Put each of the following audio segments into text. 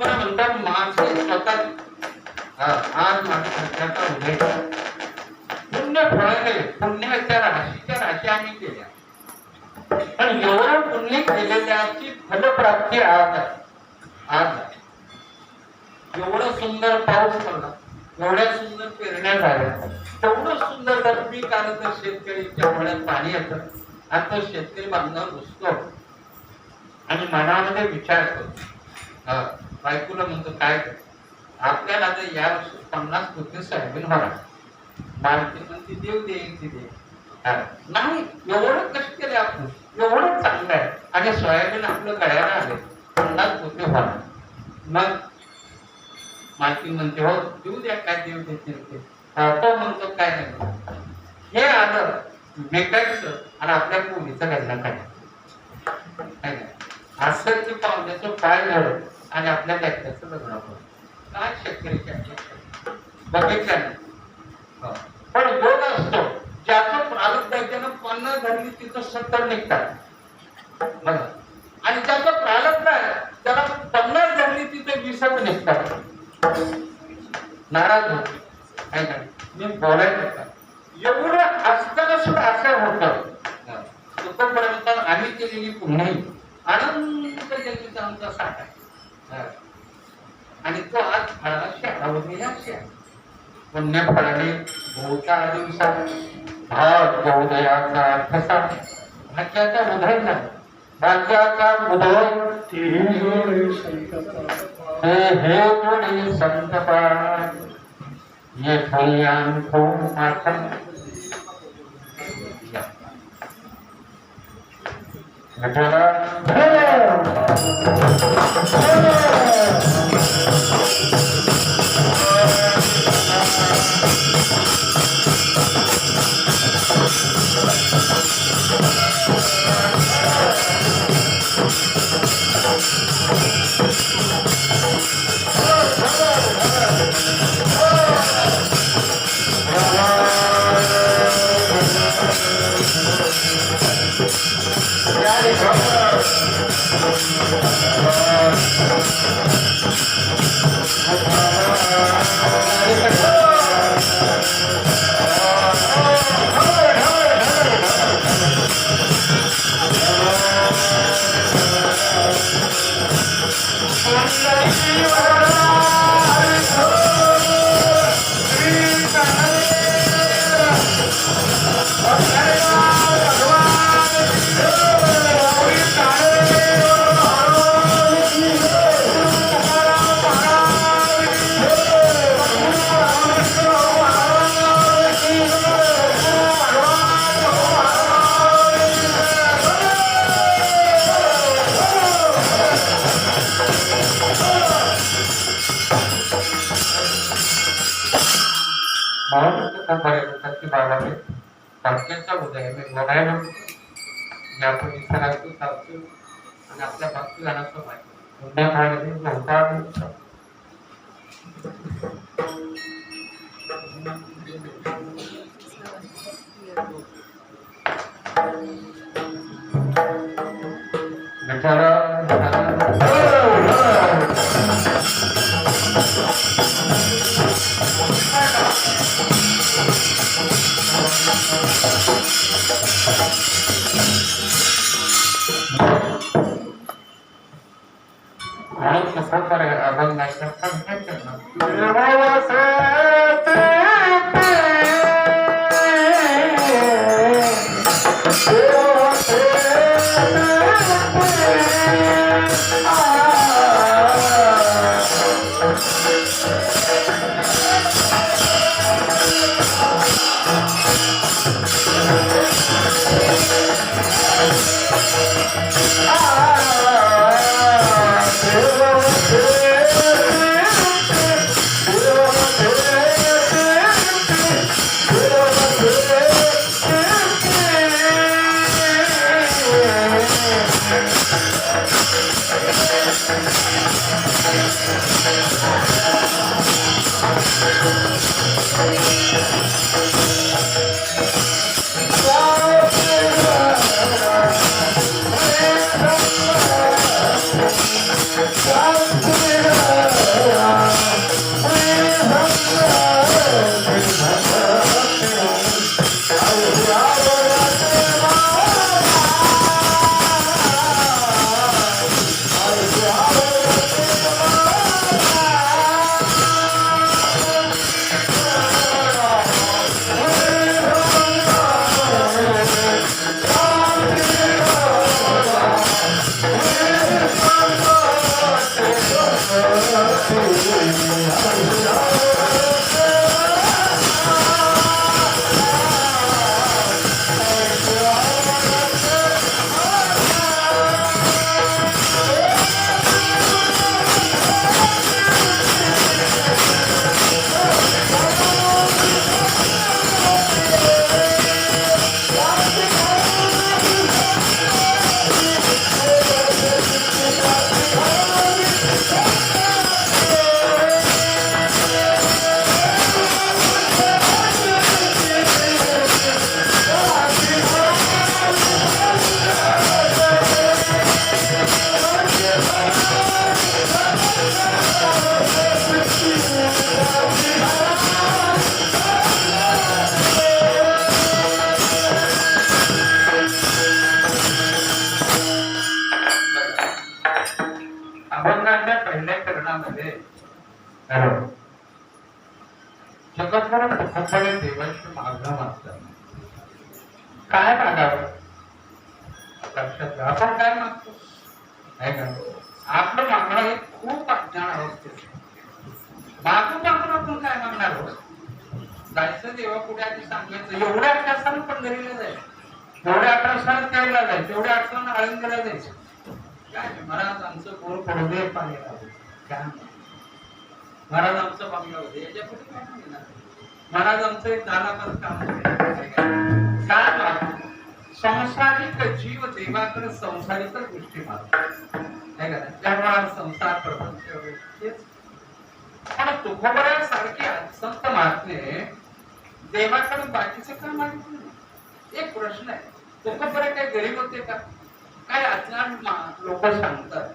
म्हणतात माणसे स्वतः आज माझ्या उदय पुण्य फळाने पुण्याच्या राशी आम्ही केल्या पण एवढं पुण्य केलेल्याची फलप्राप्ती आज आहे. एवढं सुंदर पाऊस पडला, एवढ्या सुंदर पेरण्या झाल्या, तेवढं सुंदर रब्बी आलं तर शेतकरीच्या डोळ्यात पाणी येतं आणि तो शेतकरी बांधव रुसतो आणि मनामध्ये विचार करतो. बायकोला म्हणतो काय आपल्याला आता या वर्षी 50 कोटी सोयाबीन होणार. मालकी म्हणते देव देईल ती दे नाही, एवढं कष्ट केले आपण, एवढं चांगलं आहे आणि सोयाबीन आपलं गळ्याला आले 50 कोटी होणार. मग मालकी म्हणते हो देऊ द्या, काय देव देतील ते. तो म्हणतो काय नाही, हे आलं मेकायचं आणि आपल्या मुलीचं लग्न करायचं. असं की पाहुण्याचं पाय धरून आणि आपल्या त्याचं लग्न होतं. काय शेतकरी बघितलं नाही. पण योग असतो ज्याचं प्रारब्ध आहे त्यानं 50 धरली तिथं 70 निघतात बघा, आणि ज्याचं प्रारब्ध आहे त्याला 50 धरली तिथे 20 निघतात. नाराज होते काय काय मी बोलायचं एवढं असताना सुद्धा असं होतं. तोपर्यंत आम्ही केलेली पुण्य अनंत जन्मीचा आमचा साठा आणि तो आज फळाला शाळा पुण्य फळाने भोवता दिवसात भाग गौदयाचा ठसा भाग्याचा उदय झाला. भाग्याचा उदय हे जोडी संतपाद ये फळ्यान खो माथन Oh, या परिसरातून सावसून आणि आपल्या भक्तगणाचं माहिती देवांशी मागणं मागतात. काय मागावं लक्षात घ्या. आपण काय मागतो आहे का? आपलं मागणं हे खूप अज्ञान अवस्थेत मागून आपण काय मागणार आहोत? जायचं देवा पुढे आधी सांगायचं. एवढ्या अभ्यासानं पंढरीला जायचं, एवढ्या अभ्यासानं त्याला जायचं, एवढ्या अडचण आळंदीला जायचं. काय महाराज आमचं बोर पडू दे, पाणी राहू काय महाराज आमचं बंगला होते याच्या पुढे काय म्हणणार? महाराज आमचं एक दानाचं काम काय संसारिक जीव देवाकडे संसारिक गोष्टी मागतो नाही का? त्यामुळे संसार प्रपंच पण तुकोबऱ्यासारखे संत महात्मे देवाकडे बाकीचं काय मागितलं? एक प्रश्न आहे, तुकोबरे काही गरीब होते का? काय अज्ञान लोक सांगतात,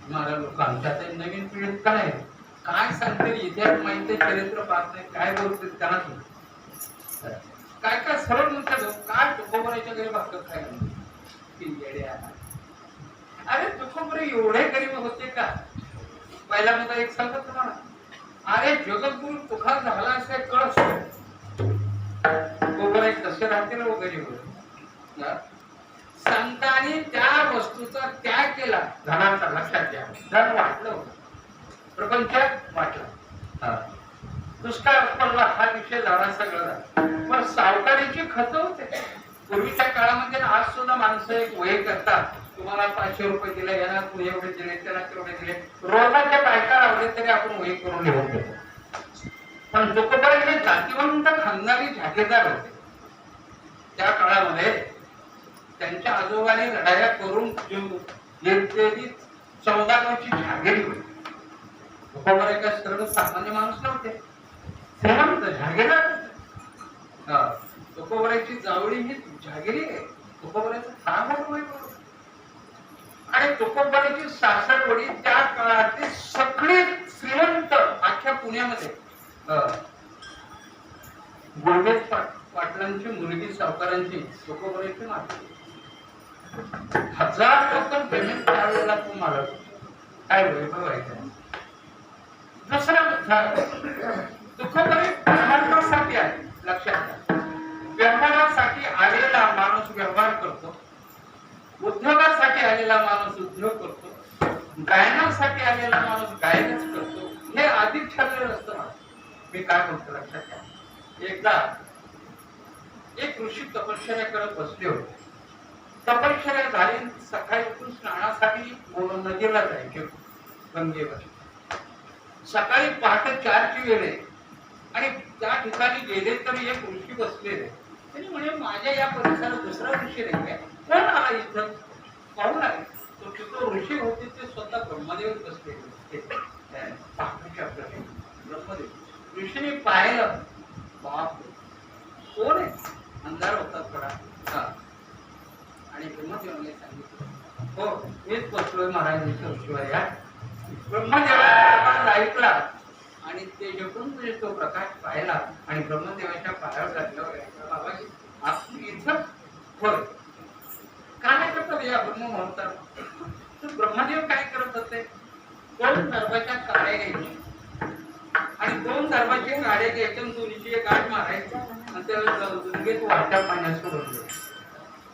मला लोक आमच्या नवीन पिढीत काय सांगते, इतिहास माहिती, चरित्र पाहत नाही, काय बोलते त्यांना काय काय सरळ म्हणतात, काय तुकोबराच्या घरी भाकर खायला. अरे तुकोबरे एवढे गरीब होते का? पहिला मुद्दा एक सांगत तुम्हाला, अरे जगद्गुरु तुका झाला असे कळस, तुकोबरे कसे राहतील हो गरीब. संतांनी त्या वस्तूचा त्याग केला, धनाचा. लक्षात घ्या, धन वाटलं, प्रपंचात वाटलं, दुष्काळ पडला, हा विषय झाला सगळं. पण सावकारीची खत होते पूर्वीच्या काळामध्ये. आज सुद्धा माणसं एक वही करतात, तुम्हाला 500 रुपये दिले, यांना एवढे दिले, त्याला तेवढे दिले, रोजाच्या बायका लावले तरी आपण वही करून लिहून देतो. पण तुकोबाई हे जातीवंत खानदारी जागीरदार होते त्या काळामध्ये. त्यांच्या आजोबाने लढाया करून घेतलेली 14 गावची जागीर होती. तुकोबाई काय सर्व सामान्य माणूस नव्हते, श्रीमंत जागीरदार. तुकोबाईची जावळी ही जागिरी आहे. तुकोबाईचं फार मोठं वय होतं. आणि तुकोबाईची सासरवडी त्या काळातली सगळी श्रीमंत अख्ख्या पुण्यामध्ये. गोविंद पाटलांची मुलगी सावकारांची तुकोबाईची माती. 1000 लोक पेमेंट त्यावेळेला तू मला काय वैभव आहे. दुसरा तुकोबाई व्यवहारासाठी आहे. लक्षात घ्या, व्यवहारासाठी आलेला माणूस व्यवहार करतो, उद्योगासाठी आलेला माणूस उद्योग करतो, गायनासाठी आलेला माणूस गायनच करतो. हे आधीच ठरलेलं असतं. मी काय म्हणतो लक्षात घ्या, एकदा एक ऋषी तपश्चर्या करत बसले होते. तपश्चर्या झाली, सकाळी उठून स्नानासाठी नदीला जायचे गंगेवर. सकाळी पहाटे 4ची वेळ आहे आणि त्या ठिकाणी गेले तर एक ऋषी बसलेले. त्यांनी म्हणजे माझ्या या परिसरात दुसरा ऋषी नाही आहे, कोण आला इथं पाहून आले. तो ऋषी होते ते स्वतः ब्रह्मदेव बसलेले. ब्रह्मदेव ऋषीने पाहिलं, बाप कोण आहे, अंधार होता थोडा. आणि ब्रह्मदेवाने सांगितलं, हो मीच बसलोय महाराजांच्या ऋषीवर. या ब्रह्मदेवाचा ऐकला आणि ते जपून तो प्रकाश पाहिला आणि ब्रह्मदेवाच्या पायावर घातल्यावर बाबाजी आपण इथं होय काय करतात या ब्रह्म मुहूर्तात. तर ब्रह्मदेव काय करत होते, 2 दरबाच्या काड्या घ्यायच्या आणि 2 दरबाचे काड्या घ्यायचे आणि दोन्हीची एक गाठ मारायची आणि त्याला गंगेत वाहत्या पाण्यात सोडून द्यायचं.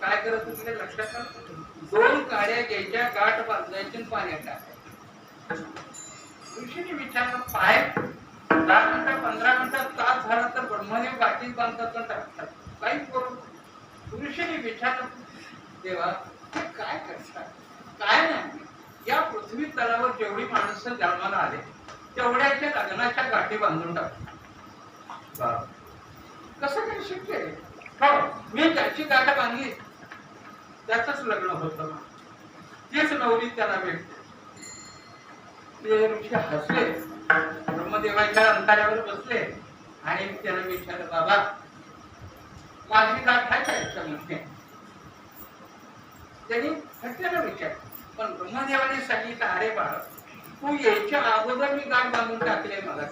काय करत होते लक्षात, 2 काड्या घ्यायच्या, गाठ बांधायची, पाण्यात टाकायचं. ऋषीने विचारलं, पाय 10 मिनिटं 15 मिनिटं तास झाला तर ब्रह्मदेव गाठीत बांधतात पण टाकतात, काही करू. ऋषीने विचारलं, देवा हे काय करतात. काय नाही, या पृथ्वी तलावर जेवढी माणसं जन्माला आले तेवढ्याच्या लग्नाच्या गाठी बांधून टाकतात. कसं काही शक्य आहे. हो, मी त्याची गाठ बांधली त्याच लग्न होतं, तीच नवरी त्याला भेटते. ते ऋषी हसले, ब्रह्मदेवाच्या अंतरावर बसले आणि त्याला विचारलं, बाबा माझी गाठ आहे का याच्यामध्ये. त्यांनी त्याला विचारलं, पण ब्रह्मदेवाने सांगितलं, अरे बाळ तू यायच्या अगोदर मी गाठ बांधून टाकले मला.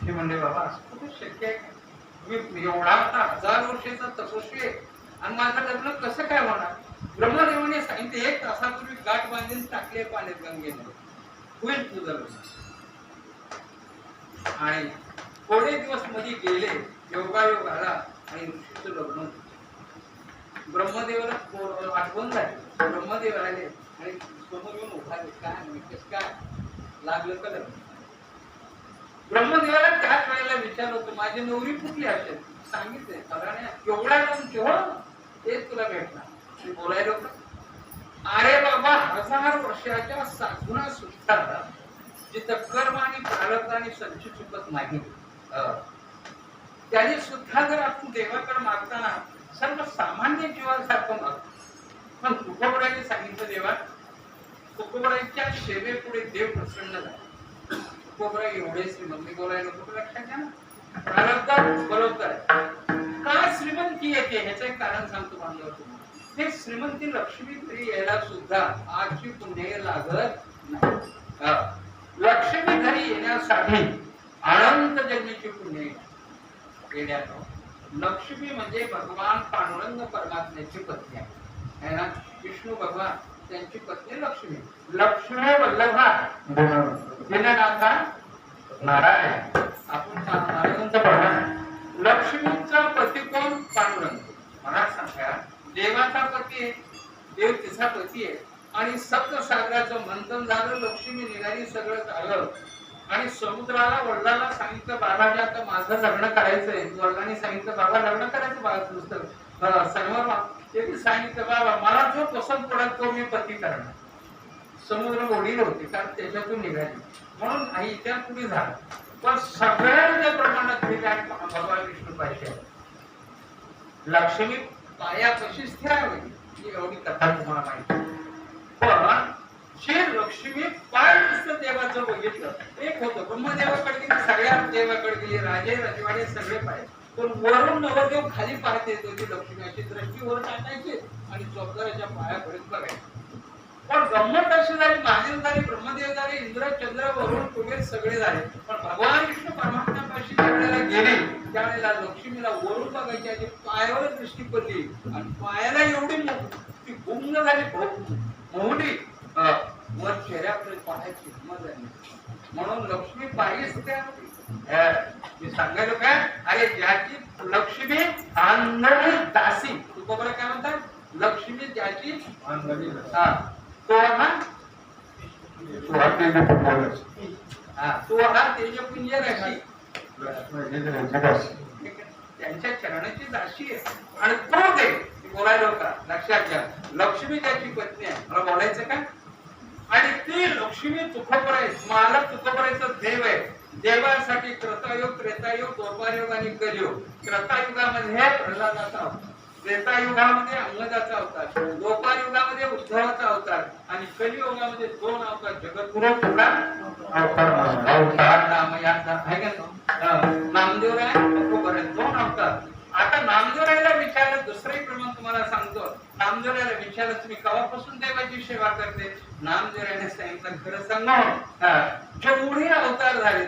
ते म्हणले, बाबा असं कुठे शक्य आहे, मी एवढा 1000 वर्षाचा तपस्वी आहे आणि माझं लग्न कसं काय होणार. ब्रह्मदेवाने सांगितले, 1 तासापूर्वी गाठ बांधून टाकले पाण्यात गंगेमध्ये, होईल तुझं लग्न. आणि थोडे दिवस मध्ये गेले, योगायोग आला आणि ऋषीचं लग्न. ब्रह्मदेवाला आठवण झाली, ब्रह्मदेव आले आणि समोर येऊन उभारले, काय म्हणतेस, काय लागलं का लग्न. ब्रह्मदेवाला त्याच वेळेला विचारलं होतं, माझी नवरी कुठली असेल. सांगितले, सगळ्यांना एवढा लावून केव्हा तेच तुला भेटणार. बोलायला होतं, अरे बाबा 1000 वर्षाच्या साधूना सुद्धा जिथं कर्म आणि प्रारब्ध आणि संचित चुकत नाही, त्याने सुद्धा जर आपण देवाकडे मागताना सर्व सामान्य जीवासारखं मागतो. पण तुकोबराने सांगितलं, देवा तुकोबराच्या सेवेपुढे देव प्रसन्न झाला. तुकोबरा एवढे श्रीमंत, मी बोलायला कुठं लक्षात घ्या ना, प्रारब्ध बरोबर काय श्रीमंती येते ह्याचं एक कारण सांगतो बांधव तुम्हाला. हे श्रीमंती लक्ष्मी घरी यायला सुद्धा आजची पुण्य लागत नाही. लक्ष्मी घरी येण्यासाठी अनंत जन्मीची पुण्य येण्यात लक्ष्मी म्हणजे भगवान पांडुरंग परमात्म्याची पत्नी आहे ना. विष्णू भगवान त्यांची पत्नी लक्ष्मी. लक्ष्मी वल्लभा दिननाथा नारायण. आपण महाराजांचं पडा. लक्ष्मीचा पती कोण? पांडुरंग. मला सांगा, देवाचा पती देव तिचा पती आहे आणि सप्तसागराचं मंथन झालं, लक्ष्मी निघाली, सगळं झालं आणि समुद्राला वडिलांना सांगितलं बाबाजी आता माझं लग्न करायचंय. वडिलांनी सांगितलं बाबा लग्न करायचं बाळाचं नुसतं समोर त्यांनी सांगितलं बाबा मला जो पसंत पडत तो मी पती करणार. समुद्र वडील होते कारण त्याच्यातून निघाली म्हणून आई त्या पुढे झाला. पण सगळ्यांच्या प्रमाणात भगवान विष्णू पाहिजे. लक्ष्मी पायापाशी स्थिर होती एवढी कथा तुम्हाला माहिती. पण श्री लक्ष्मी पाय नुसतं देवाचं बघितलं. एक होतं ब्रह्मदेवाकडे गेली, सगळ्या देवाकडे गेली, राजे राजवाडे सगळे पाय. पण वरून नवरदेव खाली पाहते होती. लक्ष्मी अशी दृष्टी वर टाकायची आणि चौदाराच्या पायापर्यंत बघायची. पण गंमत अशी झाली, महादेव झाले, ब्रह्मदेव झाले, इंद्र चंद्र वरुण कुबेर सगळे झाले. पण भगवान विष्णू परमात्म्यापाशी ज्यावेळेला गेले त्यावेळेला लक्ष्मीला वरून बघायची आणि पायावर दृष्टी पडली आणि पायाला एवढी ती गुंग झाली, मोहडी वर चेहऱ्यापर्यंत पाहायची हिंमत झाली. म्हणून लक्ष्मी पायीच त्या मी सांगायलो काय, अरे ज्याची लक्ष्मी अंगणी दासी. तू बरं काय म्हणतात? लक्ष्मी ज्याची अंगणी तो हा तेजपुंज राशी त्यांच्या चरणाची दाशी आहे आणि तो दे बोलायला होता. लक्षात घ्या, लक्ष्मी त्याची पत्नी आहे. मला बोलायचं का? आणि ती लक्ष्मी तुकोबराय मला तुकोबरायचं देव आहे. देवासाठी कृतयुग त्रेतायुग द्वापारयुग आणि कलियुग. कृतायुगामध्ये प्रल्हादाचा अवतार, त्रेतायुगामध्ये अंगदाचा अवतार, द्वापारयुगामध्ये उद्धवाचा अवतार आणि कलियुगामध्ये दोन अवतार जगद्गुरु नामदेवराय तुकोबराय दोन अवतार. आता नामदेवरायला विचारलं दुसरंही प्रमाण तुम्हाला सांगतो. नामदेवरायला विचारलं तुम्ही केव्हापासून देवाची सेवा करते? नामदेवरायने सांगितलं खरं सांगा जेवढे अवतार झाले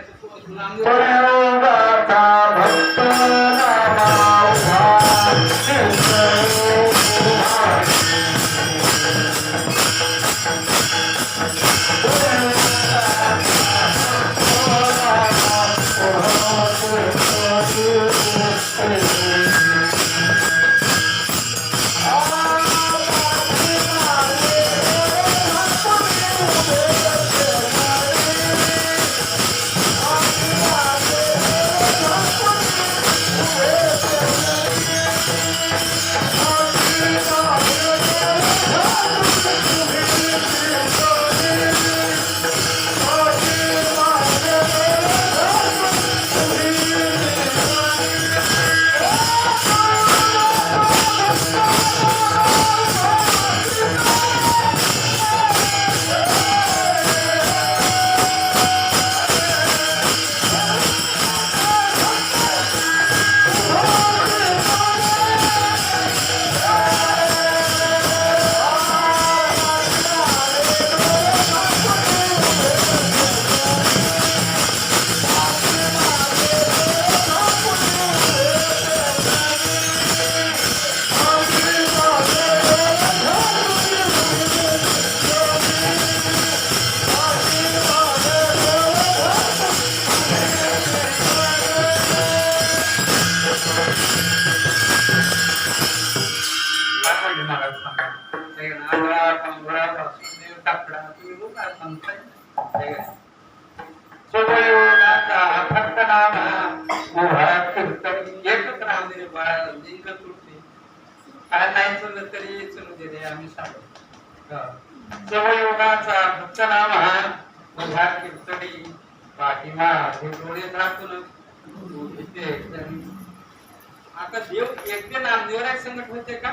आता देव एकटे नामदेवराय संकट होते का?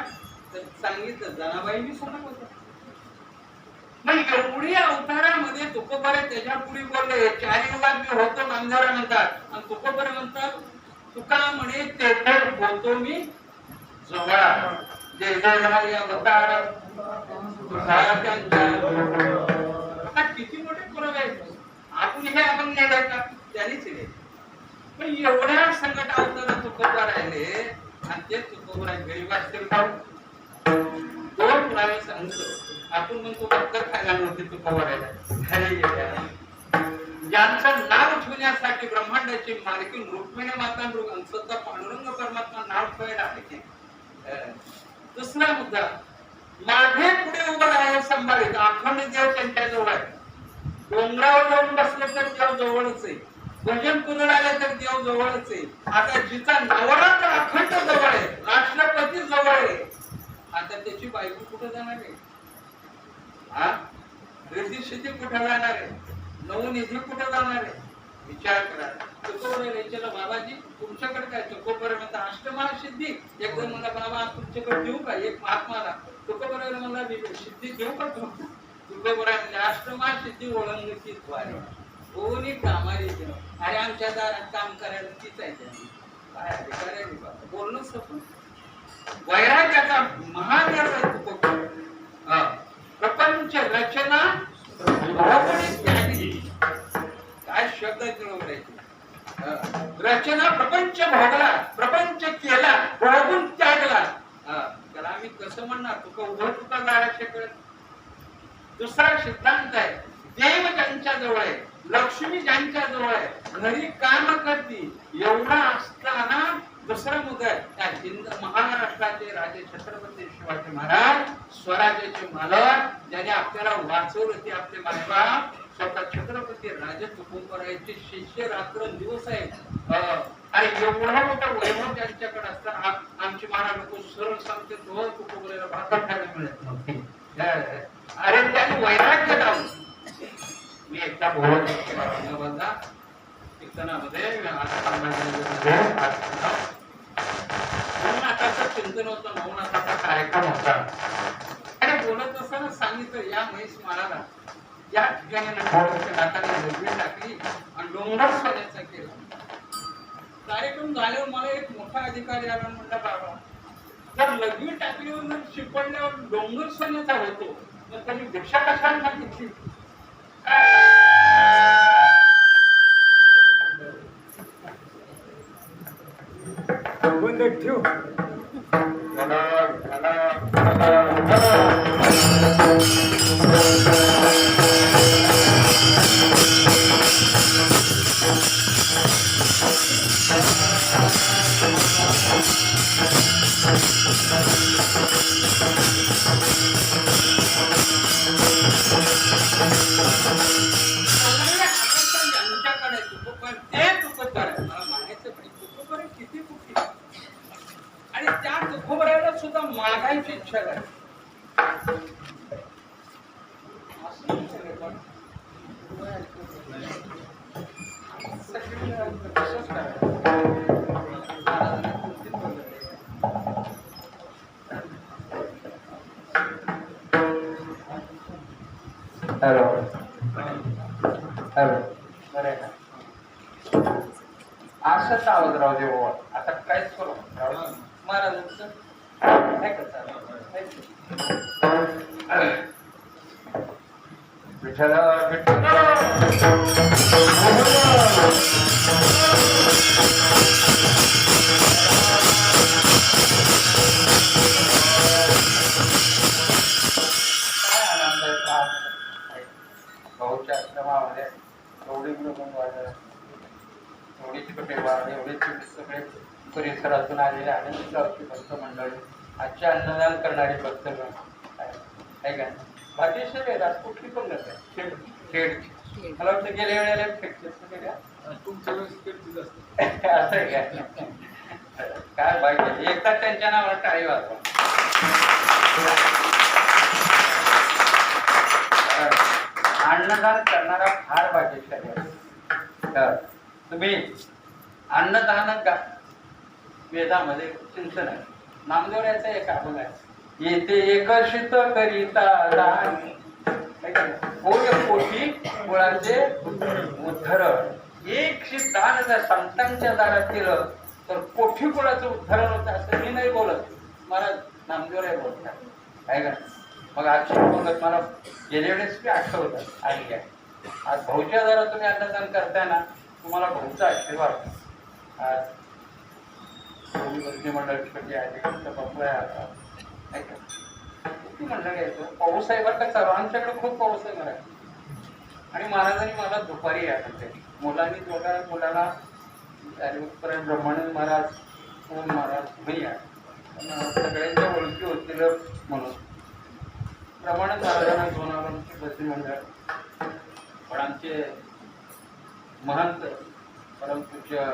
तर सांगितलं जनाबाईंनी संकट होत. मग एवढी अवतारामध्ये तुकोबराय त्याच्या पुढे बोलले चार युगात मी होतो नामदेवराय म्हणतात आणि तुकोबराय म्हणतात तुका म्हणे तेथे होतो मी जवळ. जय जय अवतार किती मोठे पुरावे आहेत. आपण हे आपण नेलं का त्यांनीच दिले. पण एवढ्या संकट अवतार तुकोबा राहिले आणि ते तुकोबा गरीब असतील का दोन पुरावे सांगतो. आपण म्हणतो बक्कर खायला नव्हते तुकोबा राहिला. ज्यांचं नाव ठेवण्यासाठी ब्रह्मांडाची मालकीन रुक्मिणी माता स्वतः पांडुरंग परमात्मा नाव ठेवायला आले. दुसरा मुद्दा मागे पुढे उभं राहायला संभाळीत अखंड देव त्यांच्या जवळ आहे. डोंगरावर जाऊन बसले तर देव जवळच आहे. भजन करून आले तर देव जवळच आहे. आता जिचा नवरा तर अखंड जवळ आहे, राष्ट्रपती जवळ आहे, आता त्याची बायको कुठे जाणार आहे? हा रिद्धी सिद्धी कुठे जाणार आहे? नवनिधी कुठे जाणार आहे? विचार करा. तुकोबा बाबाजी तुमच्याकडे काय? तुकोबा म्हणता अष्टमहासिद्धी. एक जण म्हणला बाबा तुमच्याकडे देऊ का? एक महात्माला तुकोबा म्हणला सिद्धी देऊ का? तुकोबा म्हणजे अष्टमहासिद्धी ओळंगची द्वारे कोणी कामाला येते. अरे आमच्या दारात काम करायला तीच आहे. त्यांनी काय अधिकार आहे बाबा? बोलणं सोपं. वैराग्याचा महादेव आहे तुकोबा. प्रपंच रचना काय शब्द रचना प्रपंच भोगला, प्रपंच केला, भोगून त्यागला. त्याला आम्ही कसं म्हणणार? तुका उभं तुका जायचे कळत. दुसरा सिद्धांत आहे देव ज्यांच्या जवळ आहे, लक्ष्मी ज्यांच्या जवळ आहे, घरी काम करती. एवढा असताना दुसरा मुद्दा आहे त्या हिंद महाराष्ट्राचे राजे छत्रपती शिवाजी महाराज स्वराज्याचे मालक ज्याने आपल्याला वाचवलं ते आपले मायबाप स्वतः छत्रपती राजे तुकोबरायांचे शिष्य रात्र दिवस आहेत. आणि एवढा मोठा वैभव त्यांच्याकडे असताना आमचे महाराज लोक सरळ सांगते तो तुकोबराला भाकर खायला मिळत नव्हते. अरे त्यांनी वैराग्य लावून. मी एकदा बोलत कीर्तनामध्ये नवनाथाचं चिंतन होतं, नवनाथाचा कार्यक्रम होता. आणि बोलत असताना सांगितलं या म्हैस माराला या ठिकाणी नाताने लगवी टाकली आणि डोंगर सोन्याचा केला. कार्यक्रम झाल्यावर मला एक मोठा अधिकारी आला म्हणला बाबा जर लगवी टाकलीवर जर शिपडल्यावर डोंगर सोन्याचा होतो तर त्यांनी भिक्षा कशाला मागितली? ठेव आणि त्या तुकोबराला सुद्धा मागायची इच्छा झाली. हॅलो हॅलो असंच आवाज राहू दे बाबा. आता काहीच करू महाराजांचं विठ्ठल भाऊच्या आश्रमामध्ये एवढी एवढीच पेवाड एवढीच सगळे परिसरातून आलेले आनंद भक्त मंडळी आजचे अन्नदान करणारी भक्तगण आहे का? भाग्यशाली आहे. आज कुठली पण नसते खेळ मला वाटतं गेल्या वेळेला तुमच्या असं आहे काय? काय भाग्य एकदा त्यांच्या नावावर टाळी वाजवा. अन्नदान करणारा फार भाग्यशाली आहे. तुम्ही अन्नदान का वेदामध्ये चिंतन आहे. नामदेव याचा एक अभंग आहे येथे एकर्षित करिता दान कोटी मुळाचे उद्धरण. एक दान जर संतांच्या दारात केलं तर कोठी कुळाचं उद्धरण होतं असं मी नाही बोलत. महाराज नामदेवराय बोलतात आहे का. मग आजची पंगत मला गेल्या वेळेस बी आठवतात आणि काय आज भाऊच्या जरा तुम्ही अन्नदान करताय ना, तुम्हाला भाऊचा आशीर्वाद आज मंडळ छोटी आली बघूया आता नाही का. किती म्हणलं घ्यायचं पाऊस आहे बरं का चालू, आमच्याकडे खूप पाऊस आहे मला. आणि महाराजांनी मला दुपारी या म्हणते मुलांनी दोघा मुलाला ब्रह्मानंद महाराज ओम महाराज भैया सगळ्यांच्या ओळखी होतील म्हणून ब्रह्मानंद महाराजांना घेऊन आलो आमची बसरी मंडळ. पण आमचे महंत परमपूज्य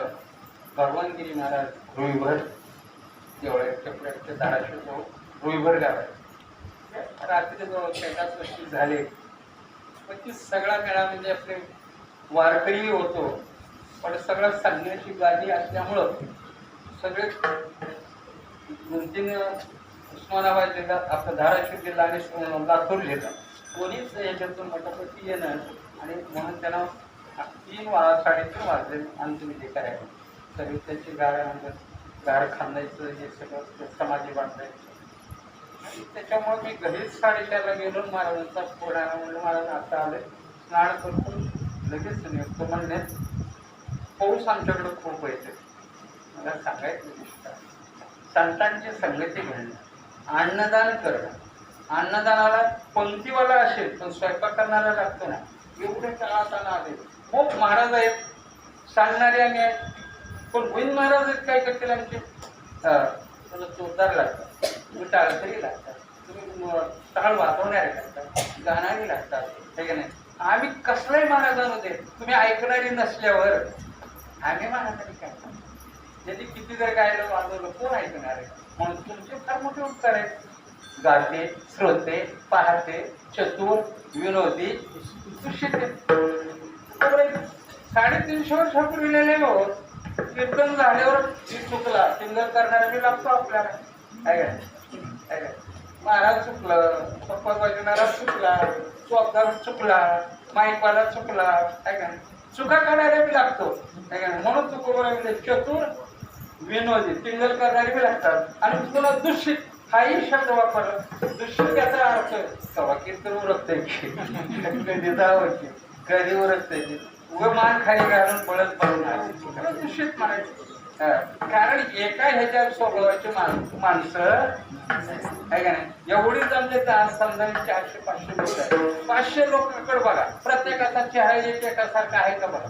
भगवानगिरी महाराज रुईभर देवळ्याच्या धाराशिव जवळ रुईभर गाव आहे. रात्री जवळ कैलास वस्ती झाले पण ती सगळा मेळा म्हणजे आपले वारकरी होतो पण सगळं सांगण्याची गादी असल्यामुळं सगळे 2-3 उस्मानाबाद जिल्हा आपला धाराशिव जिल्हा आणि लातूर जिल्हा कोणीच याच्यातून मठापती येणं आणि म्हणून त्यांना 3-3:30 वाजले अंतिम विधी करायला. तरी त्याची गार खांदायचं हे सगळं समाधी बांधायचं. आणि त्याच्यामुळे मी घरीच 4:30ला गेलो. महाराजांचा फोन आला म्हणलं महाराज आता आले स्नान करतो लगेच निघतो म्हणण्यात पाऊस आमच्याकडे खूप येते. मला सांगायचं दिसतं संतांची संगती घेणं, अन्नदान करणं. अन्नदानाला पंक्तीवाला असेल पण स्वयंपाक करणारा लागतो ना, एवढे टाळाताना आले. खूप महाराज आहेत सांगणारे आम्ही आहेत पण गोविंद महाराज आहेत काय करतील आमचे त्याला जोरदार लागतात, तुम्ही टाळकरी लागतात, तुम्ही टाळ वाजवणारे लागतात, गाणारी लागतात हे की नाही. आम्ही कसल्याही महाराजांमध्ये तुम्ही ऐकणारी नसल्यावर आम्ही महाराजांनी काय त्यांनी किती जर गायलं वाजवलं कोण ऐकणार आहे. म्हणून तुमचे फार मोठे उपकार आहेत. गाते श्रोते पाहते चतुर विनोदी सुशिक्षित 350 वर्ष पूर्वीलेले हो कीर्तन झाल्यावर जी चुकला सिंगल करणारा मी लागतो आपल्याला काय महाराज चुकलं पप्पा वाजवणारा चुकला चौकदार चुकला माईकवाला चुकला काय का चुका करणारे बी लागतो काय का. म्हणून चुकवला चतुर विनोदी सिंगल करणारे बी लागतात. आणि पुन्हा दूषित हाही शब्द वापरला. दूषित त्याचा अर्थ कवा कीर्तन उरकते कधी जावं कधी उरकते उगं मान खाली घालून बळत पडून दूषित म्हणायचं. कारण एका ह्याच्या स्वभावाची माणसं आहे का नाही. एवढी जमले तर आज समजा 400-500 लोक आहेत. 500 लोकांकडे बघा प्रत्येकाचा चेहरा एकासारखा आहे का बघा.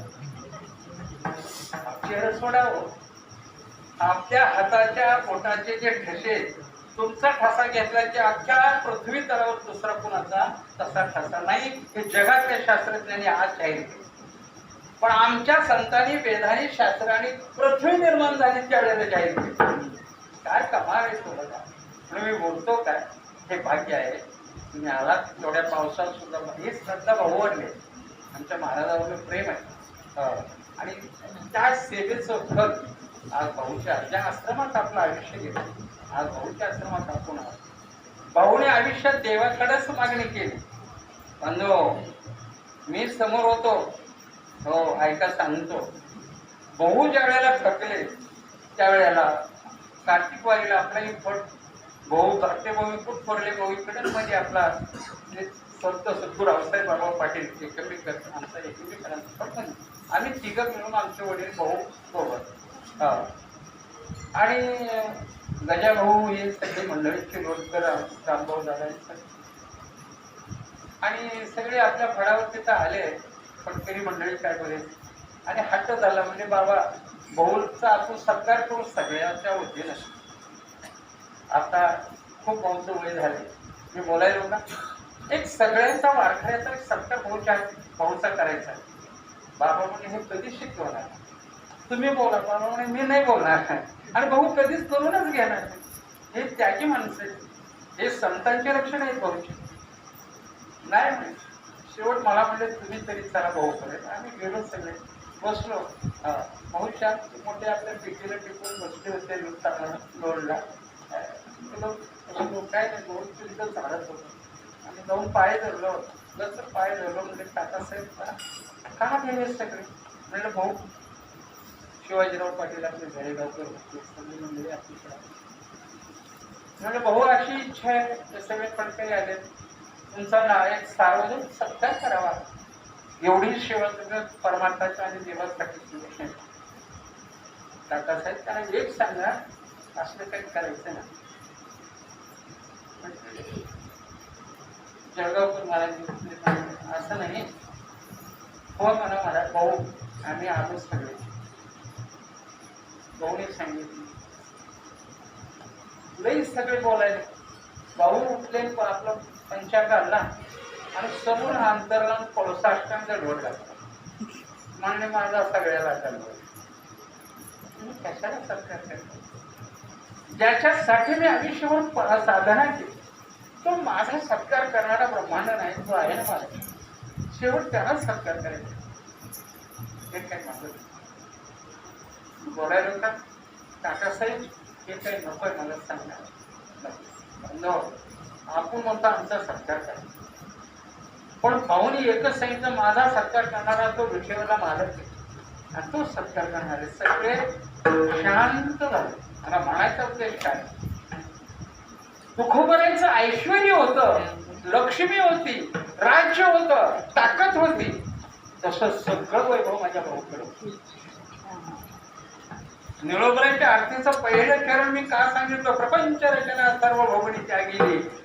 चेहरा सोडावं. आपल्या हाताच्या पोटाचे जे ठसे तुमचा ठसा घेतला की अख्ख्या पृथ्वी तलावर दुसरा कुणाचा तसा ठसा नाही हे जगातल्या शास्त्रज्ञांनी आज जाहीर केले. पण आमच्या संतांनी वेदांनी शास्त्राने पृथ्वी निर्माण झाली त्यावेळेला जाहीर केली. काय कमाल आहे थोडं. म्हणून मी बोलतो काय हे भाग्य आहे तुम्ही आलात तेवढ्या पावसात सुद्धा हे श्रद्धा भाऊवडले आमच्या महाराजावर प्रेम आहे. आणि त्या सेवेचं फल आज भाऊच्या ज्या आश्रमात आपलं आयुष्य गेलं आज भाऊच्या आश्रमात आपण आहोत. भाऊने आयुष्यात देवाकडेच मागणी केली. बंधू मी समोर होतो हो ऐका सांगतो. भाऊ ज्या वेळेला थकले त्यावेळेला कार्तिक वारीला आपलाही फट भाऊ धाकटे भाऊ खूप पडले. भाऊ इकडे मध्ये आपला संत सद्गुरू रावसाहेब बाबा पाटील एकमेक आमचा एकमेकांचा आम्ही तिघं मिळून आमचे वडील भाऊ सोबत आणि गजा भाऊ हे सगळे मंडळीचे रोजगार रामभाऊ दादा आणि सगळे आपल्या फळावर तिथं आले. फटकरी मंडळी काय बरेच आणि हट्ट झाला म्हणजे बाबा भाऊचा आपण सत्कार करू सगळ्यांच्या वतीनं. आता खूप भाऊचं वय झाले मी बोलायलो ना एक सगळ्यांचा वारकऱ्याचा एक सत्कार भाऊचा करायचा. बाबा म्हणजे हे कधीच शिकवणार तुम्ही बोला. बाबा म्हणे मी नाही बोलणार आणि भाऊ कधीच करूनच घेणार. हे त्याची माणसं हे संतांचे रक्षण आहेत भाऊचे नाही म्हणे. शेवट मला म्हणले तुम्ही तरी चला भाऊ करेल. आम्ही गेलो सगळे बसलो. भाऊ शांत मोठे आपल्या पिटीला टिकून बसले होते लोडला काय नाही भाऊ तिथं चालत होतं. आम्ही जाऊन पाय धरलो जसं पाय धरलो म्हणजे काकासाहेब का गेले सगळे म्हणलं भाऊ शिवाजीराव पाटील आपले घरेगावकर होते सगळी मंडळी आपली म्हणजे भाऊ अशी इच्छा आहे ते सगळे फडकरी आले तुमचा एक सार्वजनिक सत्कार करावा एवढी सेवा तुम्ही परमार्थाच्या आणि देवासाठी केली. काकासाहेब त्यांना एक सांगा असलं काही करायचं ना. जळगावकर महाराज असं नाही हो म्हणा मला भाऊ आम्ही आलो सगळे. भाऊने सांगितलं लई सगळे बोलायले. भाऊ उठले आपलं पंचा काढला आणि समोर अंतर्गत कोळसाष्टांचा ढोल लागला. म्हणणे माझा सगळ्याला चालू तुम्ही कशाला सत्कार करता ज्याच्यासाठी मी आयुष्यभर साधना केली तो माझा सत्कार करणारा ब्रह्मांड नाही तो आहे ना माझा. शेवट त्यालाच सत्कार करायचा. हे काय माझं बोलायला का काकासाहेब हे काही नकोय मला सांगणार. आपण म्हणतो आमचा सत्कार करा पण भाऊनी एकच सांगितलं माझा सत्कार करणारा तो विषयाला मालक आहे आणि तो सत्कार करणारे सगळे शांत झाले. मला म्हणायचा उद्देश काय तुकोबरायचं ऐश्वर होतं लक्ष्मी होती राज्य होतं ताकद होती तसं सगळं वैभव माझ्या भाऊकडे. निळोबराच्या आरतीचं पहिलं चरण मी का सांगितलं प्रपंच रचना सर्व भोगणी त्यागेली